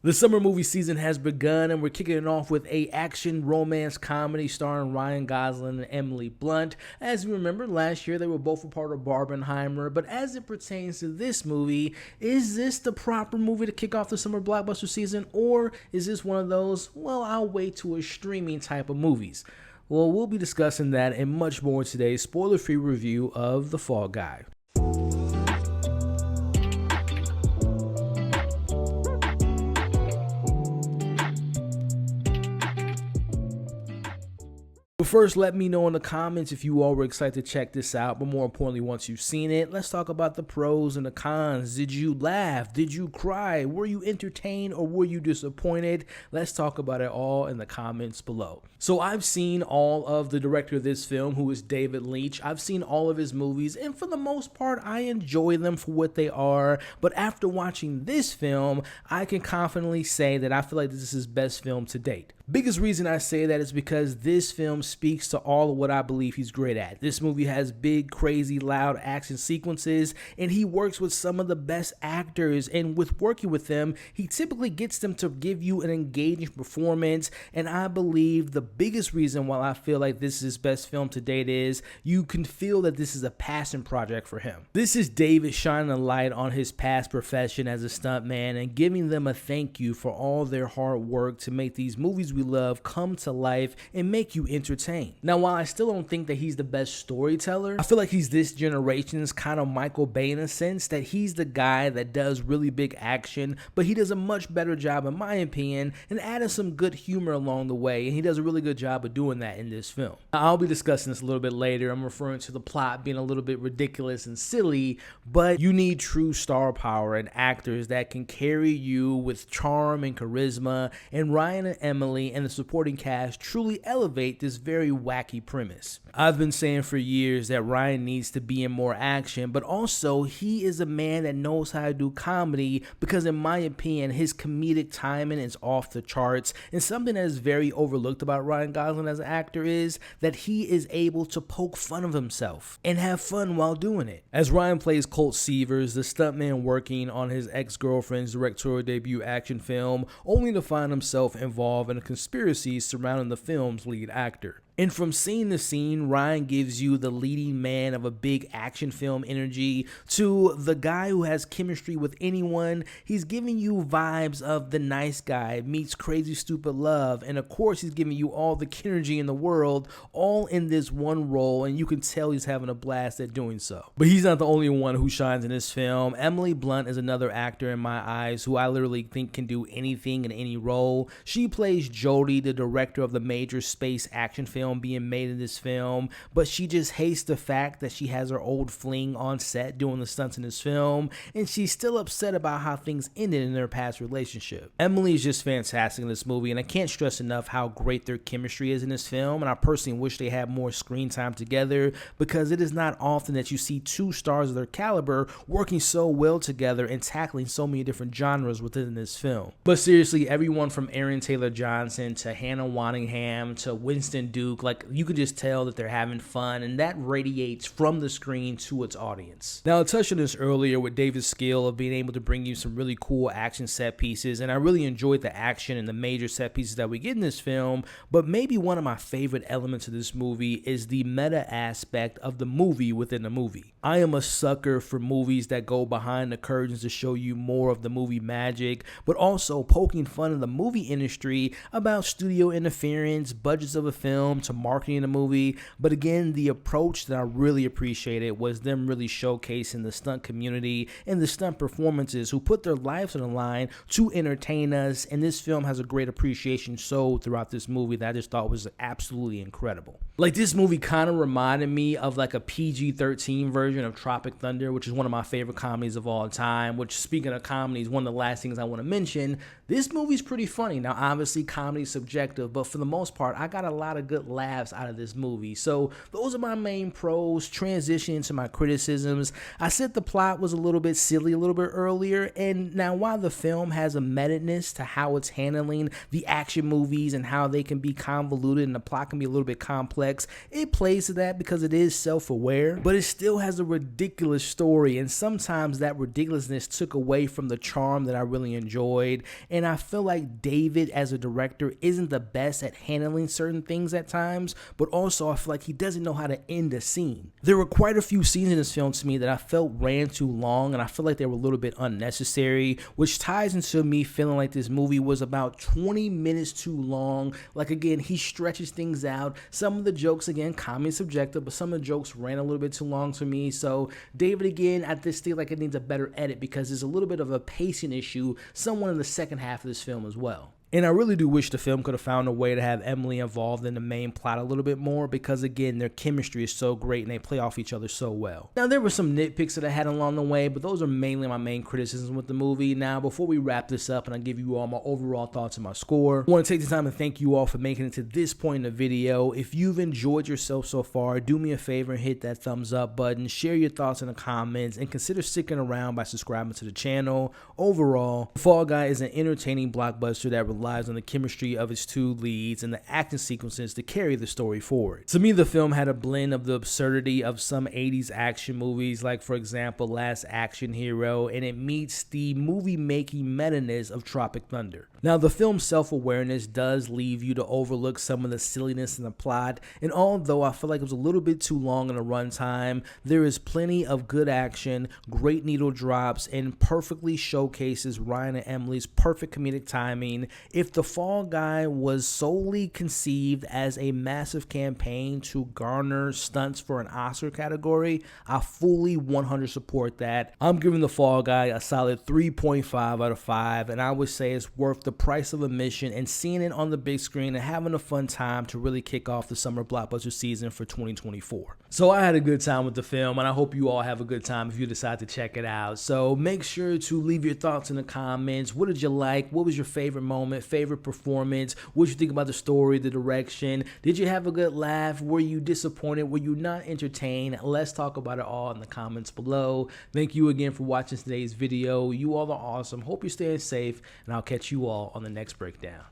The summer movie season has begun, and we're kicking it off with a action romance comedy starring Ryan Gosling and Emily Blunt. As you remember, last year they were both a part of Barbenheimer, but as it pertains to this movie, is this the proper movie to kick off the summer blockbuster season, or is this one of those, well, I'll wait to a streaming type of movies? Well, we'll be discussing that and much more in today's spoiler-free review of The Fall Guy. But first, let me know in the comments if you all were excited to check this out, but more importantly, once you've seen it, let's talk about the pros and the cons. Did you laugh? Did you cry? Were you entertained or were you disappointed? Let's talk about it all in the comments below. So I've seen all of the director of this film, who is David Leitch. I've seen all of his movies, and for the most part, I enjoy them for what they are. But after watching this film, I can confidently say that I feel like this is his best film to date. Biggest reason I say that is because this film speaks to all of what I believe he's great at. This movie has big, crazy, loud action sequences, and he works with some of the best actors, and with working with them, he typically gets them to give you an engaging performance, and I believe the biggest reason why I feel like this is his best film to date is you can feel that this is a passion project for him. This is David shining a light on his past profession as a stuntman and giving them a thank you for all their hard work to make these movies we love come to life and make you entertained. Now, while I still don't think that he's the best storyteller, I feel like he's this generation's kind of Michael Bay in a sense, that he's the guy that does really big action, but he does a much better job, in my opinion, and adding some good humor along the way, and he does a really good job of doing that in this film. Now, I'll be discussing this a little bit later. I'm referring to the plot being a little bit ridiculous and silly, but you need true star power and actors that can carry you with charm and charisma, and Ryan and Emily and the supporting cast truly elevate this very wacky premise. I've been saying for years that Ryan needs to be in more action, but also he is a man that knows how to do comedy, because in my opinion, his comedic timing is off the charts, and something that is very overlooked about Ryan Gosling as an actor is that he is able to poke fun of himself and have fun while doing it. As Ryan plays Colt Seavers, the stuntman working on his ex-girlfriend's directorial debut action film, only to find himself involved in a conspiracy surrounding the film's lead actor. And from scene to scene, Ryan gives you the leading man of a big action film energy to the guy who has chemistry with anyone. He's giving you vibes of the nice guy meets crazy stupid love, and of course he's giving you all the energy in the world, all in this one role, and you can tell he's having a blast at doing so. But he's not the only one who shines in this film. Emily Blunt is another actor in my eyes who I literally think can do anything in any role. She plays Jodie, the director of the major space action film being made in this film, but she just hates the fact that she has her old fling on set doing the stunts in this film, and she's still upset about how things ended in their past relationship. Emily is just fantastic in this movie, and I can't stress enough how great their chemistry is in this film, and I personally wish they had more screen time together, because it is not often that you see two stars of their caliber working so well together and tackling so many different genres within this film. But seriously, everyone from Aaron Taylor-Johnson to Hannah Waddingham to Winston Duke, like, you can just tell that they're having fun, and that radiates from the screen to its audience. Now, I touched on this earlier with David's skill of being able to bring you some really cool action set pieces, and I really enjoyed the action and the major set pieces that we get in this film, but maybe one of my favorite elements of this movie is the meta aspect of the movie within the movie. I am a sucker for movies that go behind the curtains to show you more of the movie magic, but also poking fun of the movie industry about studio interference, budgets of a film, to marketing a movie. But again, the approach that I really appreciated was them really showcasing the stunt community and the stunt performances who put their lives on the line to entertain us, and this film has a great appreciation showed throughout this movie that I just thought was absolutely incredible. Like, this movie kind of reminded me of like a PG-13 version of Tropic Thunder, which is one of my favorite comedies of all time, which, speaking of comedies, one of the last things I want to mention, this movie's pretty funny. Now, obviously, comedy is subjective, but for the most part, I got a lot of good laughs out of this movie. So those are my main pros. Transition to my criticisms. I said the plot was a little bit silly a little bit earlier, and now while the film has a meta-ness to how it's handling the action movies and how they can be convoluted and the plot can be a little bit complex, it plays to that because it is self-aware, but it still has a ridiculous story, and sometimes that ridiculousness took away from the charm that I really enjoyed. And I feel like David as a director isn't the best at handling certain things at times, but also I feel like he doesn't know how to end a scene. There were quite a few scenes in this film to me that I felt ran too long, and I feel like they were a little bit unnecessary, which ties into me feeling like this movie was about 20 minutes too long. Like, again, he stretches things out. Some of the jokes, again, comedy subjective, but some of the jokes ran a little bit too long to me. So David, again, I just feel like it needs a better edit because there's a little bit of a pacing issue somewhat in the second half of this film as well. And I really do wish the film could have found a way to have Emily involved in the main plot a little bit more because, again, their chemistry is so great and they play off each other so well. Now, there were some nitpicks that I had along the way, but those are mainly my main criticisms with the movie. Now, before we wrap this up and I give you all my overall thoughts and my score, I want to take the time to thank you all for making it to this point in the video. If you've enjoyed yourself so far, do me a favor and hit that thumbs up button, share your thoughts in the comments, and consider sticking around by subscribing to the channel. Overall, Fall Guy is an entertaining blockbuster that relies on the chemistry of its two leads and the action sequences to carry the story forward. To me, the film had a blend of the absurdity of some 80s action movies, like, for example, Last Action Hero, and it meets the movie-making meta-ness of Tropic Thunder. Now, the film's self-awareness does leave you to overlook some of the silliness in the plot, and although I feel like it was a little bit too long in the runtime, there is plenty of good action, great needle drops, and perfectly showcases Ryan and Emily's perfect comedic timing. If the Fall Guy was solely conceived as a massive campaign to garner stunts for an Oscar category, I fully 100% support that. I'm giving the Fall Guy a solid 3.5 out of 5, and I would say it's worth the price of admission and seeing it on the big screen and having a fun time to really kick off the summer blockbuster season for 2024. So I had a good time with the film, and I hope you all have a good time if you decide to check it out. So make sure to leave your thoughts in the comments. What did you like? What was your favorite moment, favorite performance? What did you think about the story, the direction? Did you have a good laugh? Were you disappointed? Were you not entertained? Let's talk about it all in the comments below. Thank you again for watching today's video. You all are awesome. Hope you're staying safe, and I'll catch you all on the next breakdown.